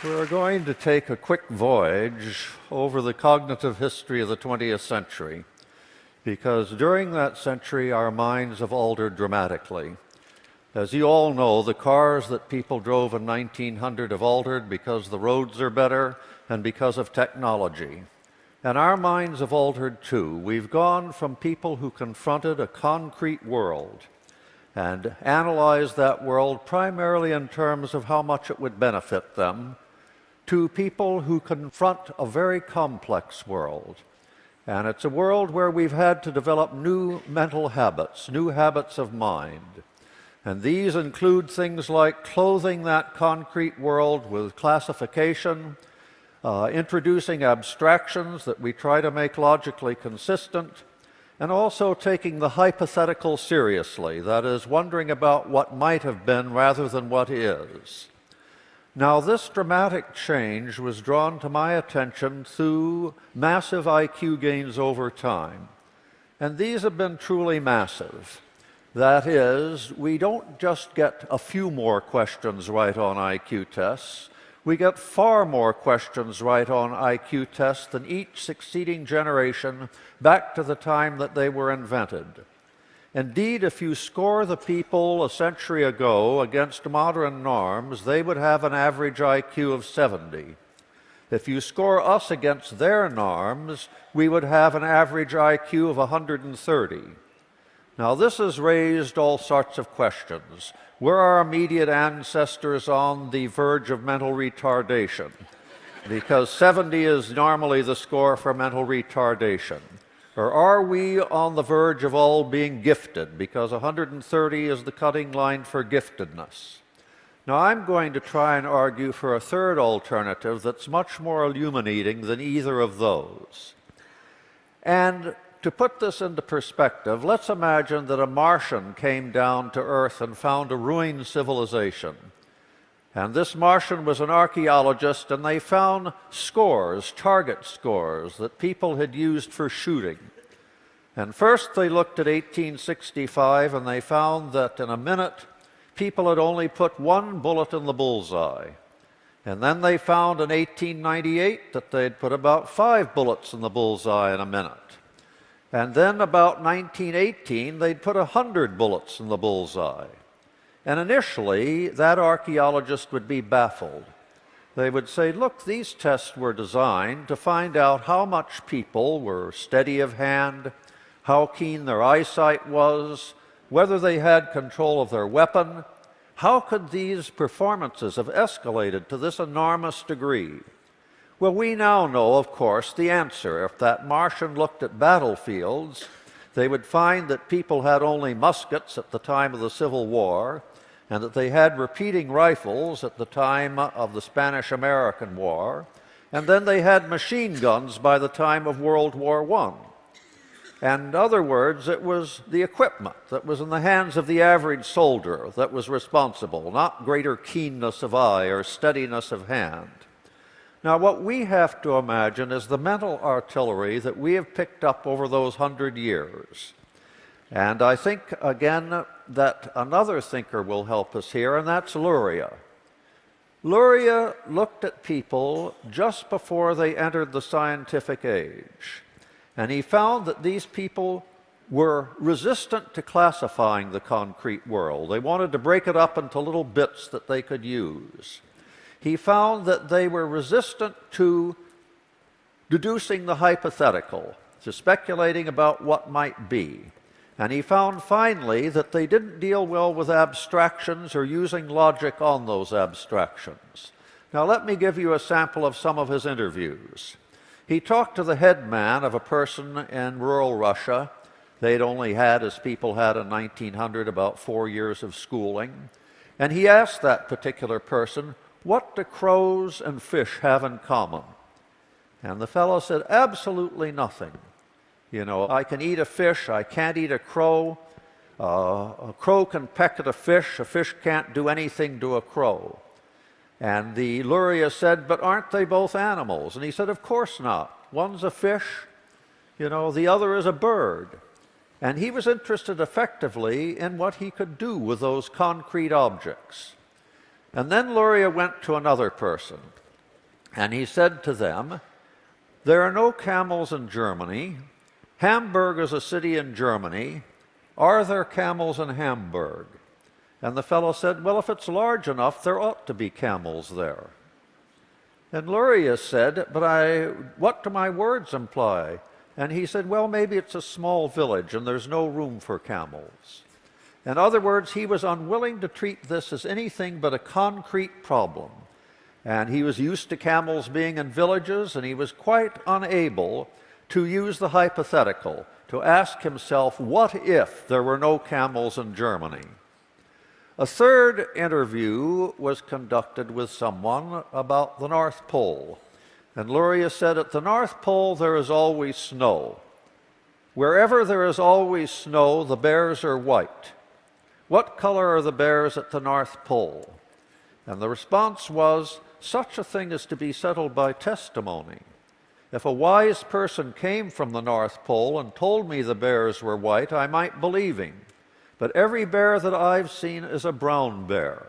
We're going to take a quick voyage over the cognitive history of the 20th century, because during that century our minds have altered dramatically. As you all know, the cars that people drove in 1900 have altered because the roads are better and because of technology. And our minds have altered too. We've gone from people who confronted a concrete world and analyzed that world primarily in terms of how much it would benefit them, to people who confront a very complex world. And it's a world where we've had to develop new mental habits, new habits of mind. And these include things like clothing that concrete world with classification, introducing abstractions that we try to make logically consistent, and also taking the hypothetical seriously, that is, wondering about what might have been rather than what is. Now, this dramatic change was drawn to my attention through massive IQ gains over time. And these have been truly massive. That is, we don't just get a few more questions right on IQ tests. We get far more questions right on IQ tests than each succeeding generation back to the time that they were invented. Indeed, if you score the people a century ago against modern norms, they would have an average IQ of 70. If you score us against their norms, we would have an average IQ of 130. Now, this has raised all sorts of questions. Were our immediate ancestors on the verge of mental retardation? Because 70 is normally the score for mental retardation. Or are we on the verge of all being gifted, because 130 is the cutting line for giftedness? Now, I'm going to try and argue for a third alternative that's much more illuminating than either of those. And to put this into perspective, let's imagine that a Martian came down to Earth and found a ruined civilization. And this Martian was an archaeologist, and they found scores, target scores, that people had used for shooting. And first they looked at 1865, and they found that in a minute, people had only put one bullet in the bullseye. And then they found in 1898 that they'd put about 5 bullets in the bullseye in a minute. And then about 1918, they'd put 100 bullets in the bullseye. And initially, that archaeologist would be baffled. They would say, look, these tests were designed to find out how much people were steady of hand, how keen their eyesight was, whether they had control of their weapon. How could these performances have escalated to this enormous degree? Well, we now know, of course, the answer. If that Martian looked at battlefields, they would find that people had only muskets at the time of the Civil War, and that they had repeating rifles at the time of the Spanish-American War, and then they had machine guns by the time of World War I. And in other words, it was the equipment that was in the hands of the average soldier that was responsible, not greater keenness of eye or steadiness of hand. Now, what we have to imagine is the mental artillery that we have picked up over those 100 years. And I think, again, that another thinker will help us here, and that's Luria. Luria looked at people just before they entered the scientific age, and he found that these people were resistant to classifying the concrete world. They wanted to break it up into little bits that they could use. He found that they were resistant to deducing the hypothetical, to speculating about what might be. And he found finally that they didn't deal well with abstractions or using logic on those abstractions. Now let me give you a sample of some of his interviews. He talked to the head man of a person in rural Russia. They'd only had, as people had in 1900, about 4 years of schooling. And he asked that particular person, what do crows and fish have in common? And the fellow said, absolutely nothing. You know, I can eat a fish, I can't eat a crow. A crow can peck at a fish can't do anything to a crow. And the Luria said, but aren't they both animals? And he said, of course not. One's a fish, you know, the other is a bird. And he was interested effectively in what he could do with those concrete objects. And then Luria went to another person, And he said to them, "There are no camels in Germany. Hamburg is a city in Germany. Are there camels in Hamburg?" And the fellow said, "Well, if it's large enough, there ought to be camels there." And Lurius said, "But what do my words imply?" And he said, "Well, maybe it's a small village and there's no room for camels." In other words, he was unwilling to treat this as anything but a concrete problem. And he was used to camels being in villages, and he was quite unable to use the hypothetical, to ask himself, what if there were no camels in Germany? A third interview was conducted with someone about the North Pole. And Lurius said, "At the North Pole there is always snow. Wherever there is always snow, the bears are white. What color are the bears at the North Pole?" And the response was, "Such a thing is to be settled by testimony. If a wise person came from the North Pole and told me the bears were white, I might believe him. But every bear that I've seen is a brown bear."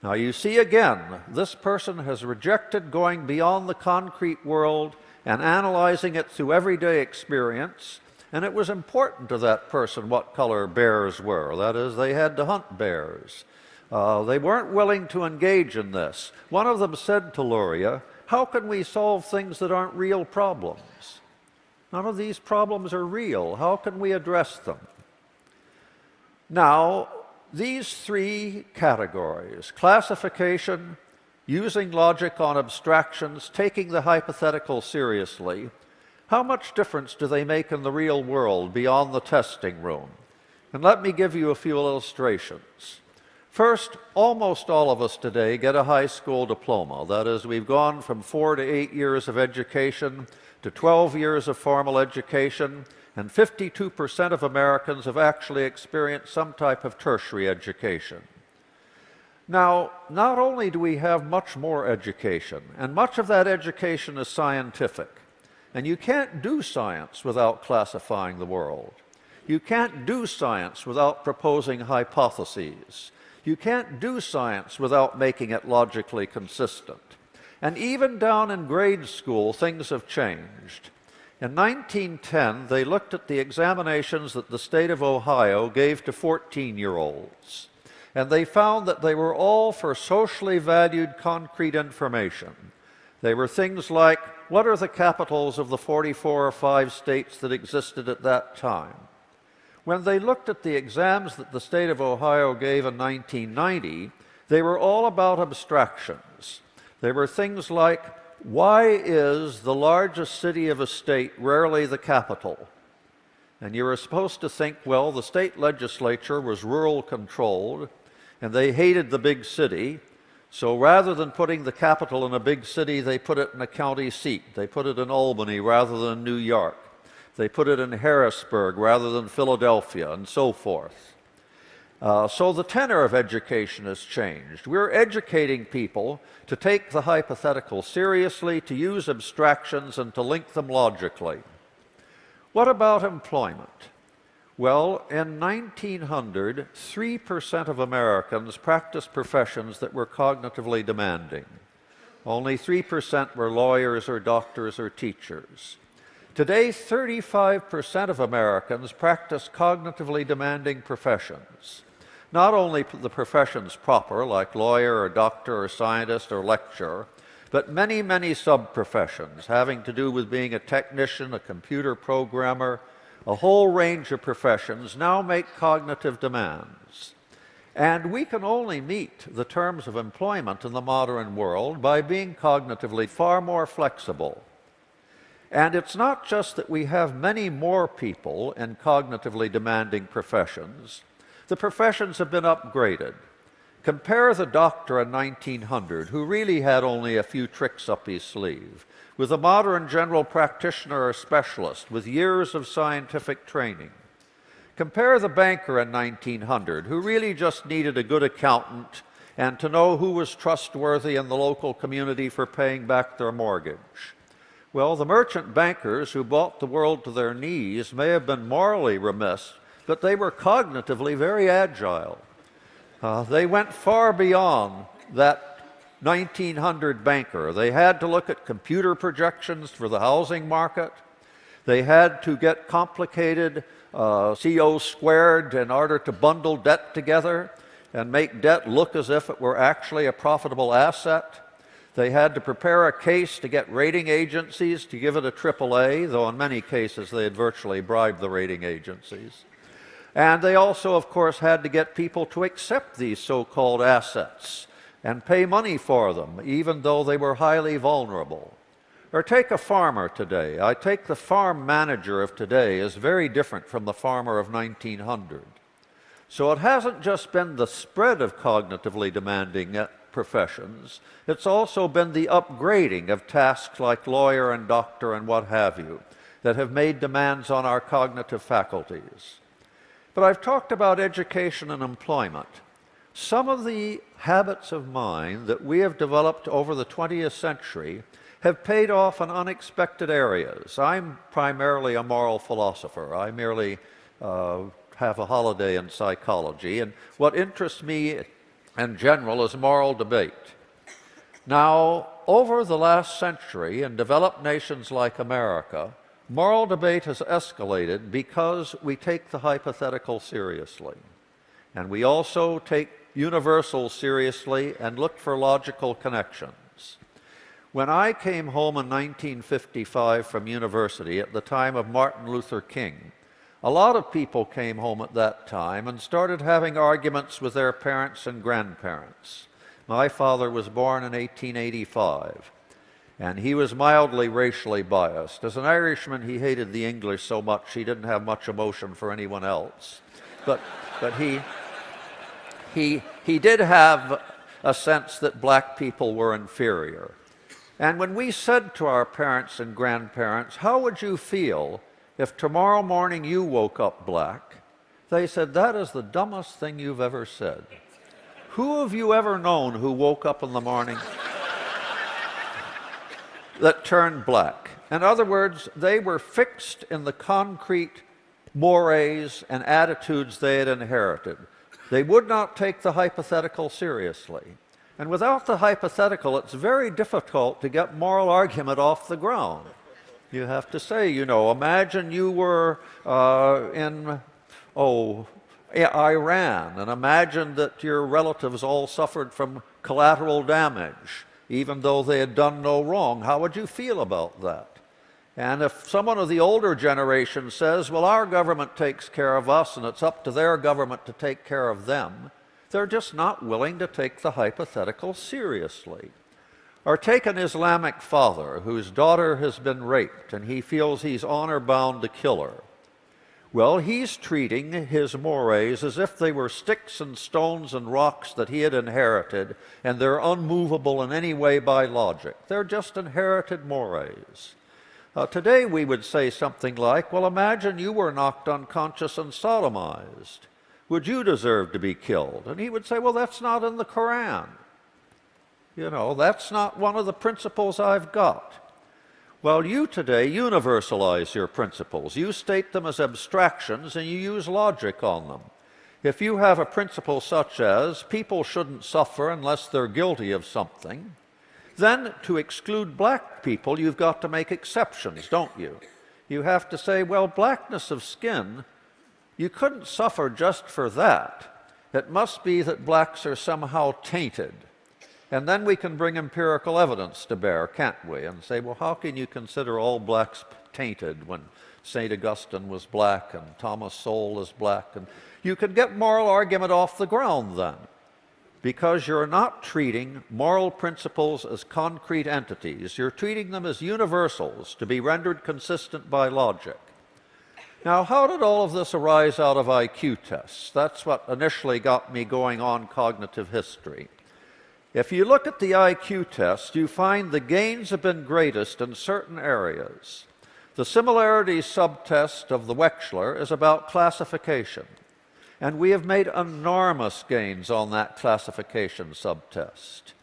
Now you see again, this person has rejected going beyond the concrete world and analyzing it through everyday experience, and it was important to that person what color bears were. That is, they had to hunt bears. They weren't willing to engage in this. One of them said to Luria, "How can we solve things that aren't real problems? None of these problems are real. How can we address them?" Now, these three categories, classification, using logic on abstractions, taking the hypothetical seriously, how much difference do they make in the real world beyond the testing room? And let me give you a few illustrations. First, almost all of us today get a high school diploma. That is, we've gone from 4 to 8 years of education to 12 years of formal education, and 52% of Americans have actually experienced some type of tertiary education. Now, not only do we have much more education, and much of that education is scientific, and you can't do science without classifying the world. You can't do science without proposing hypotheses. You can't do science without making it logically consistent. And even down in grade school, things have changed. In 1910, they looked at the examinations that the state of Ohio gave to 14-year-olds, and they found that they were all for socially valued concrete information. They were things like, what are the capitals of the 44 or 5 states that existed at that time? When they looked at the exams that the state of Ohio gave in 1990, they were all about abstractions. They were things like, why is the largest city of a state rarely the capital? And you were supposed to think, well, the state legislature was rural controlled, and they hated the big city, so rather than putting the capital in a big city, they put it in a county seat. They put it in Albany rather than New York. They put it in Harrisburg rather than Philadelphia, and so forth. So the tenor of education has changed. We're educating people to take the hypothetical seriously, to use abstractions, and to link them logically. What about employment? Well, in 1900, 3% of Americans practiced professions that were cognitively demanding. Only 3% were lawyers or doctors or teachers. Today, 35% of Americans practice cognitively demanding professions. Not only the professions proper, like lawyer or doctor or scientist or lecturer, but many, many sub-professions having to do with being a technician, a computer programmer, a whole range of professions now make cognitive demands. And we can only meet the terms of employment in the modern world by being cognitively far more flexible. And it's not just that we have many more people in cognitively demanding professions. The professions have been upgraded. Compare the doctor in 1900, who really had only a few tricks up his sleeve, with a modern general practitioner or specialist with years of scientific training. Compare the banker in 1900, who really just needed a good accountant and to know who was trustworthy in the local community for paying back their mortgage. Well, the merchant bankers who brought the world to their knees may have been morally remiss, but they were cognitively very agile. They went far beyond that 1900 banker. They had to look at computer projections for the housing market. They had to get complicated CO squared in order to bundle debt together and make debt look as if it were actually a profitable asset. They had to prepare a case to get rating agencies to give it a AAA, though in many cases they had virtually bribed the rating agencies. And they also, of course, had to get people to accept these so-called assets and pay money for them, even though they were highly vulnerable. Or take a farmer today. I take the farm manager of today is very different from the farmer of 1900. So it hasn't just been the spread of cognitively demanding professions, it's also been the upgrading of tasks like lawyer and doctor and what have you that have made demands on our cognitive faculties. But I've talked about education and employment. Some of the habits of mind that we have developed over the 20th century have paid off in unexpected areas. I'm primarily a moral philosopher. I merely have a holiday in psychology, and what interests me in general is moral debate. Now, over the last century in developed nations like America, moral debate has escalated because we take the hypothetical seriously. And we also take universals seriously and look for logical connections. When I came home in 1955 from university at the time of Martin Luther King, a lot of people came home at that time and started having arguments with their parents and grandparents. My father was born in 1885, and he was mildly racially biased. As an Irishman, he hated the English so much he didn't have much emotion for anyone else. But he did have a sense that black people were inferior. And when we said to our parents and grandparents, "How would you feel if tomorrow morning you woke up black?" they said, "That is the dumbest thing you've ever said." Who have you ever known who woke up in the morning that turned black? In other words, they were fixed in the concrete mores and attitudes they had inherited. They would not take the hypothetical seriously. And without the hypothetical, it's very difficult to get moral argument off the ground. You have to say, imagine you were in Iran, and imagine that your relatives all suffered from collateral damage, even though they had done no wrong. How would you feel about that? And if someone of the older generation says, well, our government takes care of us, and it's up to their government to take care of them, they're just not willing to take the hypothetical seriously. Or take an Islamic father whose daughter has been raped, and he feels he's honor-bound to kill her. Well, he's treating his mores as if they were sticks and stones and rocks that he had inherited, and they're unmovable in any way by logic. They're just inherited mores. Today we would say something like, well, imagine you were knocked unconscious and sodomized. Would you deserve to be killed? And he would say, well, that's not in the Quran. That's not one of the principles I've got. Well, you today universalize your principles. You state them as abstractions and you use logic on them. If you have a principle such as people shouldn't suffer unless they're guilty of something, then to exclude black people, you've got to make exceptions, don't you? You have to say, well, blackness of skin, you couldn't suffer just for that. It must be that blacks are somehow tainted. And then we can bring empirical evidence to bear, can't we? And say, well, how can you consider all blacks tainted when St. Augustine was black and Thomas Sowell is black? And you can get moral argument off the ground then, because you're not treating moral principles as concrete entities. You're treating them as universals to be rendered consistent by logic. Now, how did all of this arise out of IQ tests? That's what initially got me going on cognitive history. If you look at the IQ test, you find the gains have been greatest in certain areas. The similarity subtest of the Wechsler is about classification, and we have made enormous gains on that classification subtest.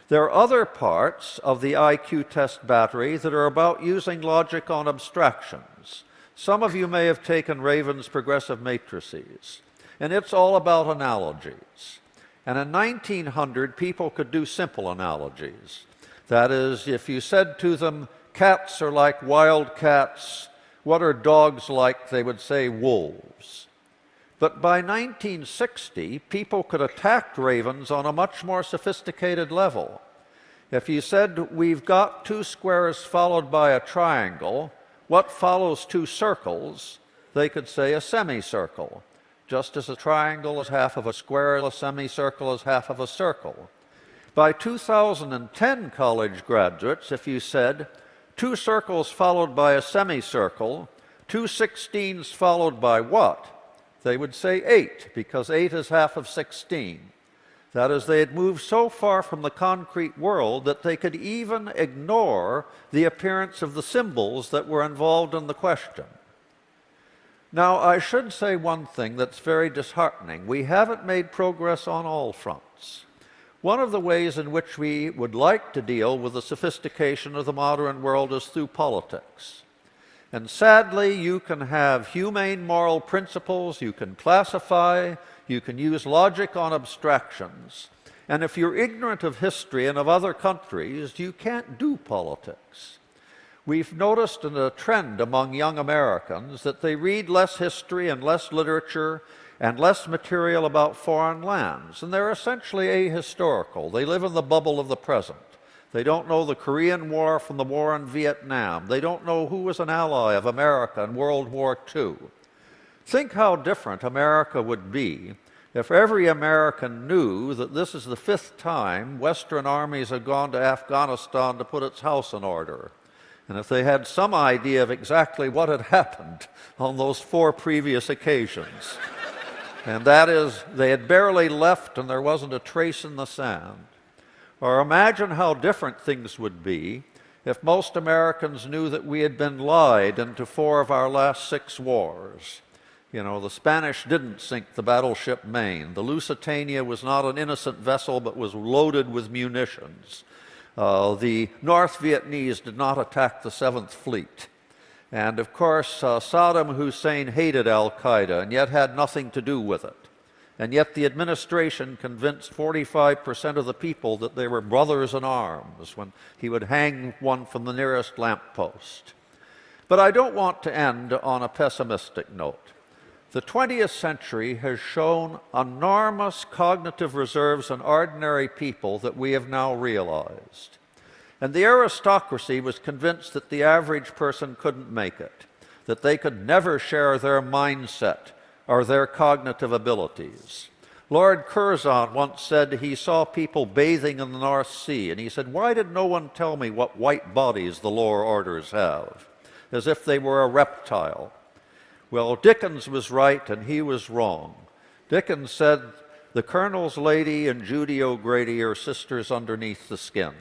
There are other parts of the IQ test battery that are about using logic on abstractions. Some of you may have taken Raven's progressive matrices, and it's all about analogies. And in 1900, people could do simple analogies. That is, if you said to them, cats are like wild cats, what are dogs like? They would say wolves. But by 1960, people could attack ravens on a much more sophisticated level. If you said, we've got two squares followed by a triangle, what follows two circles? They could say a semicircle. Just as a triangle is half of a square, a semicircle is half of a circle. By 2010, college graduates, if you said, two circles followed by a semicircle, two 16s followed by what? They would say 8, because 8 is half of 16. That is, they had moved so far from the concrete world that they could even ignore the appearance of the symbols that were involved in the question. Now, I should say one thing that's very disheartening. We haven't made progress on all fronts. One of the ways in which we would like to deal with the sophistication of the modern world is through politics. And sadly, you can have humane moral principles, you can classify, you can use logic on abstractions. And if you're ignorant of history and of other countries, you can't do politics. We've noticed a trend among young Americans that they read less history and less literature and less material about foreign lands. And they're essentially ahistorical. They live in the bubble of the present. They don't know the Korean War from the war in Vietnam. They don't know who was an ally of America in World War II. Think how different America would be if every American knew that this is the 5th time Western armies have gone to Afghanistan to put its house in order. And if they had some idea of exactly what had happened on those 4 previous occasions. And that is, they had barely left and there wasn't a trace in the sand. Or imagine how different things would be if most Americans knew that we had been lied into 4 of our last 6 wars. You know, the Spanish didn't sink the battleship Maine. The Lusitania was not an innocent vessel but was loaded with munitions. The North Vietnamese did not attack the 7th Fleet. And of course, Saddam Hussein hated al-Qaeda and yet had nothing to do with it. And yet the administration convinced 45% of the people that they were brothers in arms when he would hang one from the nearest lamppost. But I don't want to end on a pessimistic note. The 20th century has shown enormous cognitive reserves in ordinary people that we have now realized. And the aristocracy was convinced that the average person couldn't make it, that they could never share their mindset or their cognitive abilities. Lord Curzon once said he saw people bathing in the North Sea, and he said, why did no one tell me what white bodies the lower orders have? As if they were a reptile. Well, Dickens was right and he was wrong. Dickens said, the Colonel's lady and Judy O'Grady are sisters underneath the skin.